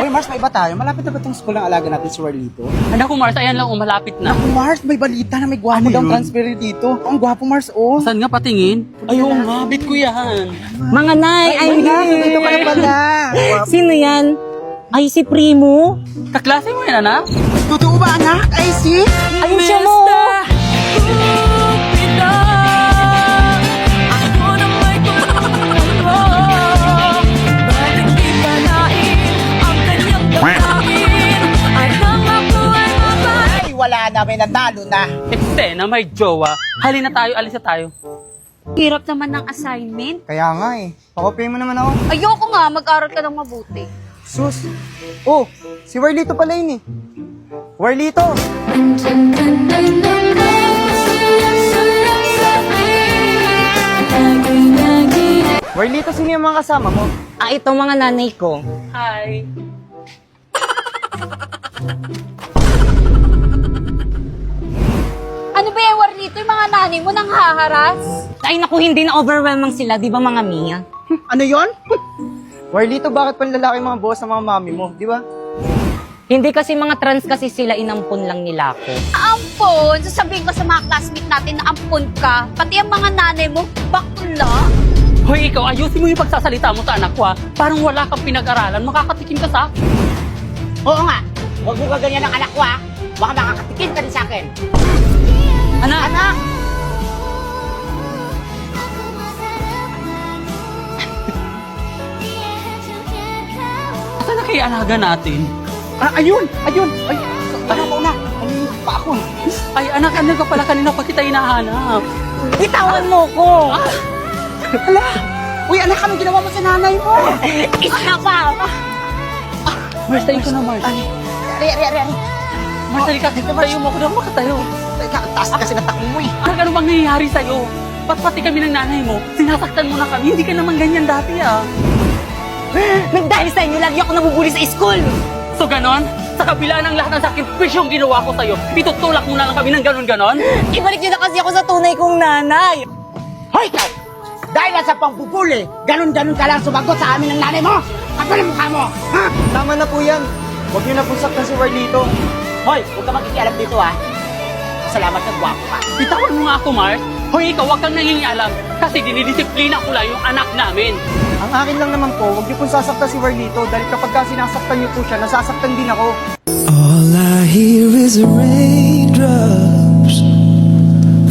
Hoy Mars, may iba tayo. Malapit na ba itong school ng alaga natin si Warlito? Anak ko, Mars, ayan lang, malapit na. Naku Mars, may balita na may gwapo Ano daw yun? transfer dito. Ang gwapo Mars, oh. Saan nga patingin? Ayun nga, bit ko yan. Mga nay, ay, Dito ka na pala. sino yan? Ay, si Primo? Kaklase mo yan, anak? Totoo ba anak? Ay, si? Ayun siya mo. Ay, wala na, may natalo na. Eksena, may jowa. Halina tayo, alis na tayo. Hirap naman ng assignment. Kaya nga eh. Pakopay mo naman ako. Ayoko nga, mag-aral ka ng mabuti. Sus. Oh, si Warlito pala yun eh. Warlito! Warlito, sino yung mga kasama mo? Ah, ito mga nanay ko. Hi. Ano ba yung Warlito? Yung mga nanay mo nang haharas? Ay, naku, hindi na overwhelming sila, di ba mga Mia? Ano yon? Warlito, bakit panlalaki mga boss ng mga mami mo, di ba? Hindi kasi mga trans kasi sila, inampun lang nila ako. Ampon! Sasabihin ko sa mga classmate natin na ampon ka. Pati ang mga nanay mo, bakla. Hoy, ikaw, ayusin mo yung pagsasalita mo sa anak ko, ha? Parang wala kang pinag-aralan, makakatikim ka sa akin. Oo nga. Huwag mo gaganyan ng anak ko, ha? Baka makakatikim ka din sa akin. Anak! Anak! Saan na kaya alaga natin? Ah, ayun! Ayun! Ay, tara mo na. Ano pa ako? Ay, anak, ano ka pala kanina pa kita hinahanap? Bitawan mo ko! Hala! Uy, anak, ano ginawa mo sa nanay mo? Isa pa! Mars, tayo ka na, Mars. Ari. Mars, tayo ka. Tayo mo ako na makatayo. Teka, ang taas kasi natakbo mo eh. Anak, ano bang nangyayari sa'yo? Pati kami ng nanay mo, sinasaktan mo na kami. Hindi ka naman ganyan dati, ah. Nagdahil sa inyo, lagi ako nabubuli sa school! So, ganon? Sa kabila ng lahat ng sakripisyong ginawa ko sa'yo, itutulak mo na lang kami ng ganon-ganon? Ibalik niyo na kasi ako sa tunay kong nanay! Hoy, ikaw! Dahil lang sa pangbubuli, ganun-ganun ka lang sumagot sa amin ng nanay mo! Kapal ang mukha mo! Ha? Tama na po yan. Huwag niyo na po saktan si Warlito. Hoy, huwag ka magkikialam dito, ha? Salamat na gwapo ka. Bitawan mo nga ako, Mars. Hoy, ikaw, huwag kang nangingialam. Kasi dinidisiplina ko lang yung anak namin. Ang akin lang naman po, huwag niyo po sasaktan si Warlito dahil kapag ka sinasaktan niyo po siya, nasasaktan din ako. All I hear is raindrops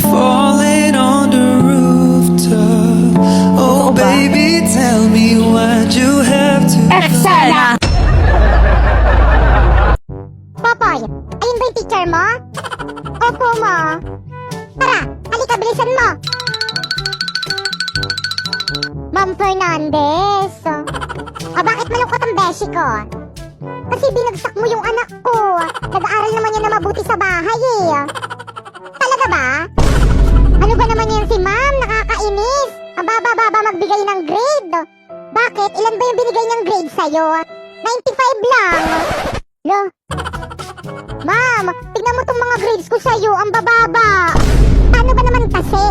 falling on the rooftop. Oh, baby, tell me why'd you have to. Sana! Popoy, ayun ba yung teacher mo? Opo, ma. Tara, halika, bilisan mo. Ma'am Fernandez. O bakit malungkot ang beshi ko? Kasi binagsak mo yung anak ko. Nag-aaral naman yan na mabuti sa bahay eh. Talaga ba? Ano ba naman yan si ma'am? Nakakainis. Ang baba-baba magbigay ng grade. Bakit? Ilan ba yung binigay niyang grade sa'yo? 95 lang. Lo? Ma'am, tignan mo tong mga grades ko sa'yo. Ang bababa. Paano ba naman kasi?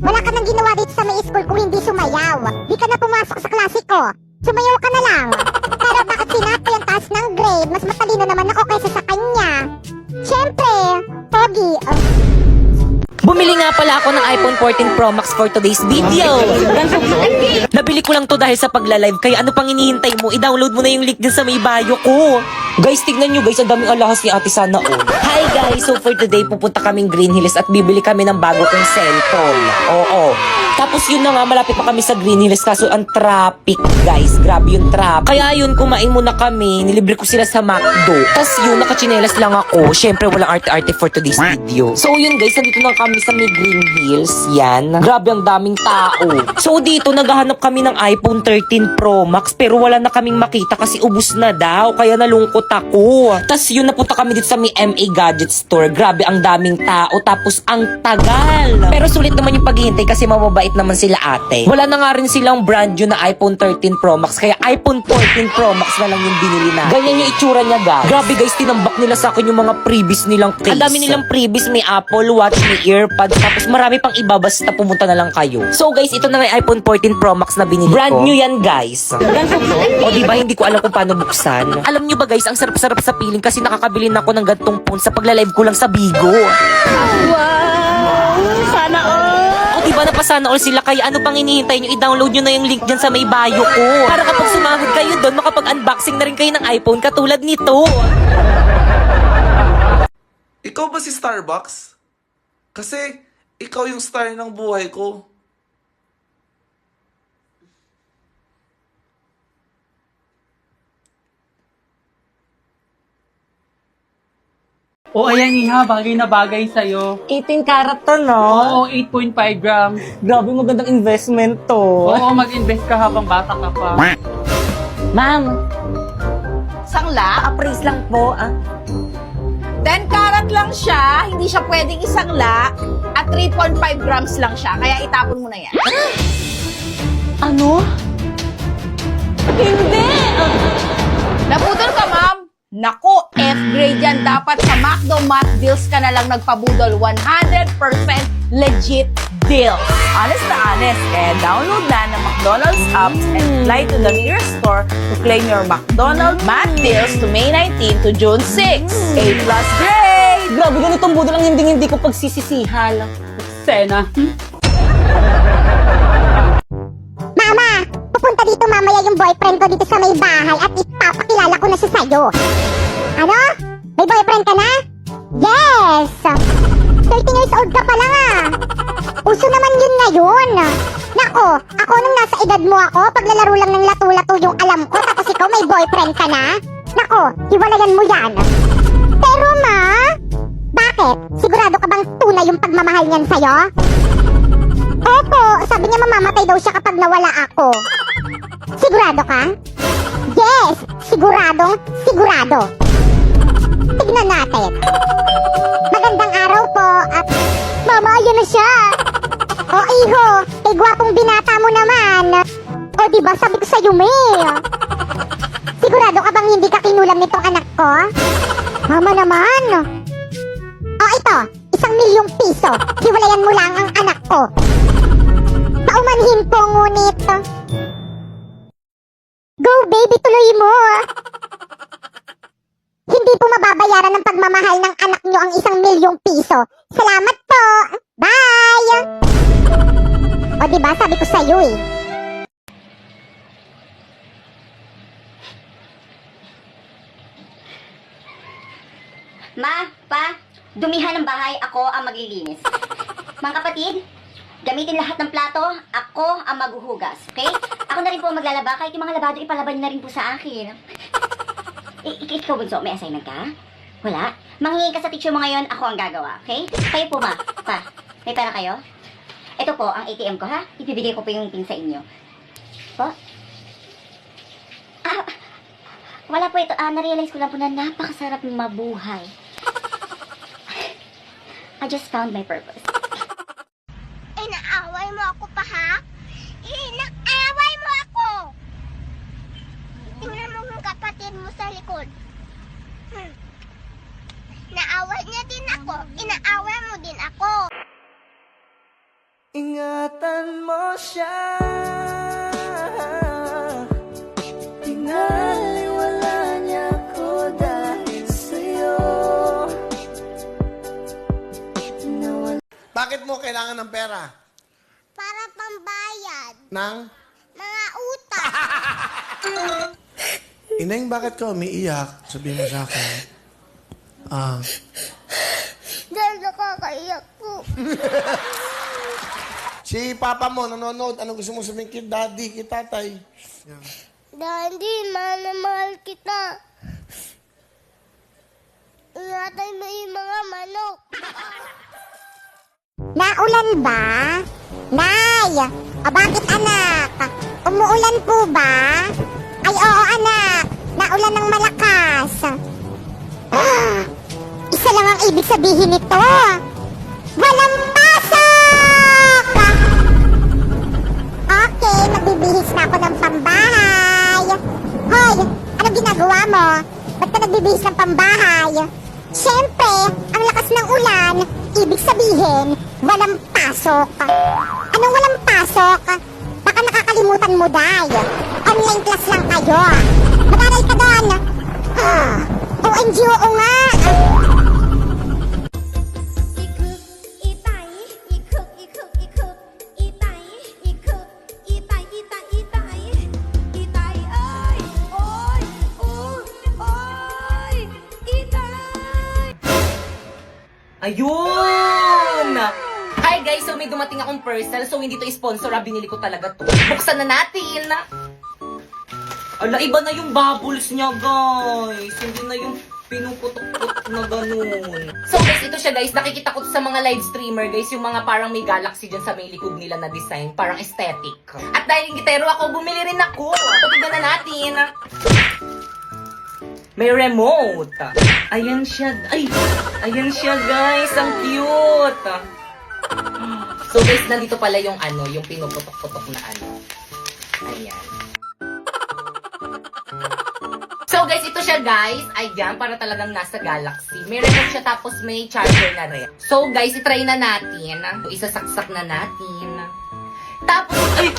Wala ka nang ginawa dito sa may school kung hindi sumayaw. Di ka na pumasok sa klase ko. Sumayaw ka na lang. Pero bakit sinat ko yung taas ng grade? Mas matalino naman ako kaysa sa kanya. Siyempre, pogi. Bumili nga pala ako ng iPhone 14 Pro Max for today's video. Nabili ko lang to dahil sa pagla-live, kaya ano pang hinihintay mo? I-download mo na yung link din sa may bio ko. Guys, tignan nyo guys, ang daming alahas ni Ate Sana all. Hi guys, so for today pupunta kaming Green Hills at bibili kami ng bago kong cellphone. Oo. Tapos yun na nga, malapit pa kami sa Green Hills kaso ang traffic guys, grabe yung traffic. Kaya yun, kumain muna kami, nilibre ko sila sa McDo. Tapos yun, nakachinelas lang ako. Syempre walang arte-arte for today's video. So yun guys, nandito na kami sa may Green Hills. Yan, grabe ang daming tao. So dito, naghahanap kami ng iPhone 13 Pro Max pero wala na kaming makita kasi ubus na daw. Kaya nalungkot ako. Tapos yun, napunta kami dito sa may MA Gadget Store. Grabe ang daming tao tapos ang tagal. Pero sulit naman yung paghihintay kasi mababa mabait naman sila ate. Wala na nga rin silang brand new na iPhone 13 Pro Max, kaya iPhone 14 Pro Max na lang yung binili na. Ganyan yung itsura niya, guys. Grabe guys, tinambak nila sa akin yung mga previous nilang case. Ang dami nilang previous, may Apple Watch, may earpods, tapos marami pang iba, basta pumunta na lang kayo. So guys, ito na may iPhone 14 Pro Max na binili ko. Brand new yan, guys. O diba, hindi ko alam kung paano buksan. Alam nyo ba guys, ang sarap-sarap sa piling kasi nakakabili na ako ng gantong phone sa pagla-live ko lang sa Bigo. Sana all! O diba napasana all sila, kaya ano pang hinihintay nyo? I-download nyo na yung link dyan sa may bio ko. Para kapag sumahod kayo doon, makapag-unboxing na rin kayo ng iPhone katulad nito. Ikaw ba si Starbucks? Kasi ikaw yung star ng buhay ko. O ayan iha, bagay na bagay sa'yo. 18 karat to, no? Oo, 8.5 grams. Grabe, magandang investment to. Oo, mag-invest ka habang bata ka pa. Ma'am, Sangla? appraise lang po, ah. 10 karat lang siya, hindi siya pwedeng isangla, at 3.5 grams lang siya, kaya itapon mo na yan. Ano? Hindi! Nabudol ka, ma'am? Nako, F-grade yan. Dapat sa McDo Math Deals ka na lang nagpabudol. 100% legit deal. Honest na honest. Kaya download na ng McDonald's apps and fly to the nearest store to claim your McDonald's Math Deals to May 19 to June 6. A+ grade! Grabe, ganitong budol ang hindi ko pagsisisihan. Sena. Mama, pupunta dito mamaya yung boyfriend ko dito sa may bahay at ipapakilala ko na siya sa'yo. Ano? May boyfriend ka na? Yes! 13 years old ka pa lang ah. Uso naman yun ngayon. Nako, ako nung nasa edad mo ako, paglalaro lang ng lato-lato yung alam ko, tapos ikaw may boyfriend ka na? Nako, hiwalayan mo yan. Pero ma, bakit? Sigurado ka bang tunay yung pagmamahal niyan sa'yo? Opo, sabi niya mamamatay daw siya kapag nawala ako. Sigurado ka? Yes, siguradong sigurado. Tignan natin. Magandang araw po at... Mama, ayun na siya. O iho, kay gwapong binata mo naman. O diba sabi ko sa'yo, May. Sigurado ka bang hindi ka kinulam nitong anak ko? Mama naman. O ito, 1,000,000 piso. Hiwalayan mo lang ang anak ko. Paumanhin po ngunit. Go baby, tuloy mo. Hindi po mababayaran ng pagmamahal ng anak nyo ang 1,000,000 piso. Salamat po. Bye. O diba sabi ko sa'yo eh. Ma, pa, dumihan ng bahay, ako ang maglilinis. Mga kapatid, gamitin lahat ng plato, ako ang maghuhugas, okay? Ako na rin po ang maglalaba, kahit yung mga labado, ipalaban niyo na rin po sa akin. Ikaw, Bunso, may assignment ka? Wala? Manghingi ka sa teacher mo ngayon, ako ang gagawa, okay? Kayo po, ma, pa, may pera kayo? Ito po, ang ATM ko, ha? Ibibigay ko po yung pin sa inyo. Po? Ah, wala po ito. Na-realize ko lang po na napakasarap mabuhay. I just found my purpose. Inaaway mo ako pa ha? Inaaway mo ako! Tingnan mo yung kapatid mo sa likod. Naaway niya din ako. Inaaway mo din ako. Ingatan mo siya. Pinaliwala niya ko dahil sa'yo. Bakit mo kailangan ng pera? Para pambayad. Nang? Mga utang. Ineng, bakit ka umiiyak? Sabihin mo sa akin. Dahil nakakaiyak po. Si papa mo nanonood. Ano gusto mo sabihin kay daddy, kay tatay? Yan. Daddy, mahal kita. Ingatan mo yung mga manok. Naulan ba? Nay! Bakit anak? Umuulan po ba? Ay oo anak, naulan ng malakas. Isa lang ang ibig sabihin nito. Walang pasok! magbibihis na ako ng pambahay. Hoy, anong ginagawa mo? Ba't ka nagbibihis ng pambahay? Siyempre, ang lakas ng ulan, ibig sabihin, walang pasok. Anong walang pasok? Baka nakakalimutan mo, Day. Online class lang kayo. Mag-aral ka doon. OMG, oo nga. Ayun! Hi guys, so may dumating akong parcel. So hindi to sponsor, binili ko talaga to. Buksan na natin! Ala, iba na yung bubbles niya guys. Hindi na yung pinuputok-putok na ganun. So guys, ito siya guys. Nakikita ko to sa mga live streamer guys. Yung mga parang may galaxy dyan sa may likod nila na design. Parang aesthetic. At dahil gitero ako, bumili rin ako. Tignan na natin. May remote. Ayan siya. Ay! Ayan siya guys. Ang cute. So guys, nandito pala yung ano, yung pinuputok-putok na ano. Ayan. So guys, ito siya guys. Ayan, para talagang nasa Galaxy. May remote siya tapos may charger na rin. So guys, itry na natin. Isasaksak na natin. Tapos, ay!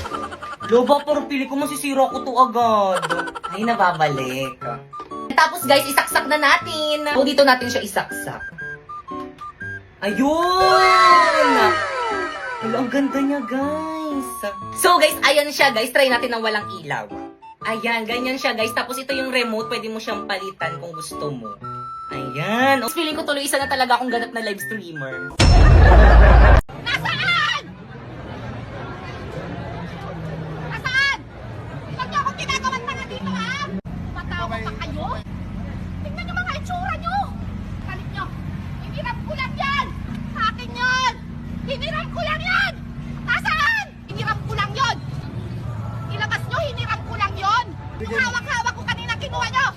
Loba, parang pili ko masisira ko to agad. Ay, nababalik. Tapos guys, isaksak na natin. So dito natin siya isaksak. Ayun! Hello, ang ganda niya guys. So guys, ayan siya guys. Try natin ng walang ilaw. Ayan, ganyan siya guys. Tapos ito yung remote. Pwede mo siyang palitan kung gusto mo. Ayan. Feeling ko tuloy isa na talaga akong ganap na live streamer. Nasaan? Nasaan? Huwag niyo akong ginagawan pa na dito, ha? Matawa pa kayo? Tingnan niyo mga itsura niyo! Kalit niyo! Hiniram ko lang yan! Sa akin yan! Hiniram ko lang yan! Nasaan? Hiniram ko lang yon! Ilabas niyo, hiniram ko lang yon! Yung hawak-hawak ko kanina kinuha niyo!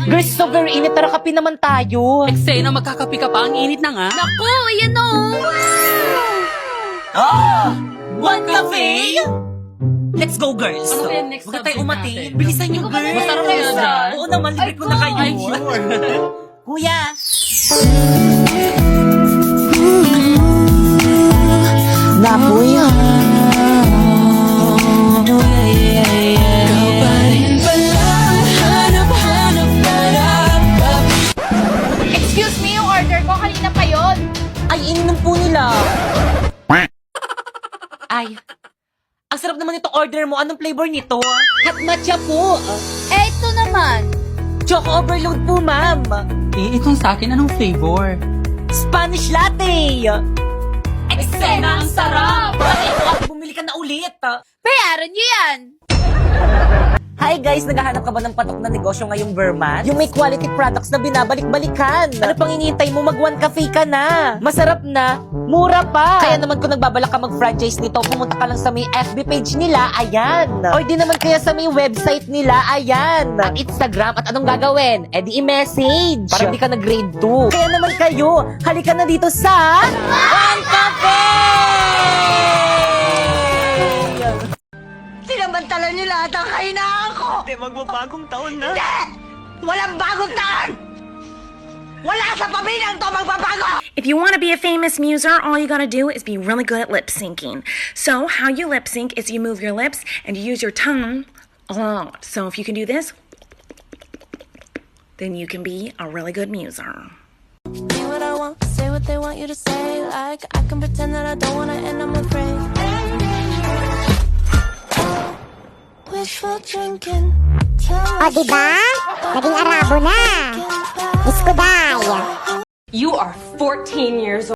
Guys, so very init. Tara, kape naman tayo. Eksena, magkakapi ka pa. Ang init na nga. Naku, ayan o! One cafe? Let's go, girls. Ano kaya next Huwag tayo subject umati. natin? Bilisan nyo, girls. Masarap kaya dyan? Oo naman, libre ko na kayo. Ay, sure. Kuya. Napoy. Excuse me, yung order ko kanina pa yon. Ay, ininom po nila. Ay, ang sarap naman itong order mo. Anong flavor nito? Hot matcha po. Eh, ito naman. Choco overload po, ma'am. Eh, itong sa akin, anong flavor? Spanish latte. Eksena, ang sarap. Ito, bumili ka na ulit. Bayaran niyo yan. Hi guys, naghahanap ka ba ng patok na negosyo ngayong Verman? Yung may quality products na binabalik-balikan. Ano pang hinihintay mo? Mag-one cafe ka na. Masarap na, mura pa. Kaya naman kung nagbabalak ka mag-franchise nito, pumunta ka lang sa may FB page nila, ayan. Or di naman kaya sa may website nila, ayan. At Instagram, at anong gagawin? Eh di i-message. Para di ka nag-grade 2. Kaya naman kayo, halika na dito sa One Cafe! Sinamantala niyo lahat ang kahinaan ko! Hindi, magbabagong taon na. Hindi! Walang bagong taon! Wala sa pamilyang to magbabago! If you want to be a famous muser, all you gotta do is be really good at lip syncing. So, how you lip sync is you move your lips and you use your tongue a lot. So, if you can do this, then you can be a really good muser. Say what I want, say what they want you to say. Like, I can pretend that I don't wanna and I'm afraid. Wishful drinking. O, diba? Naging Arabo na. Isko, Day. You are 14 years old.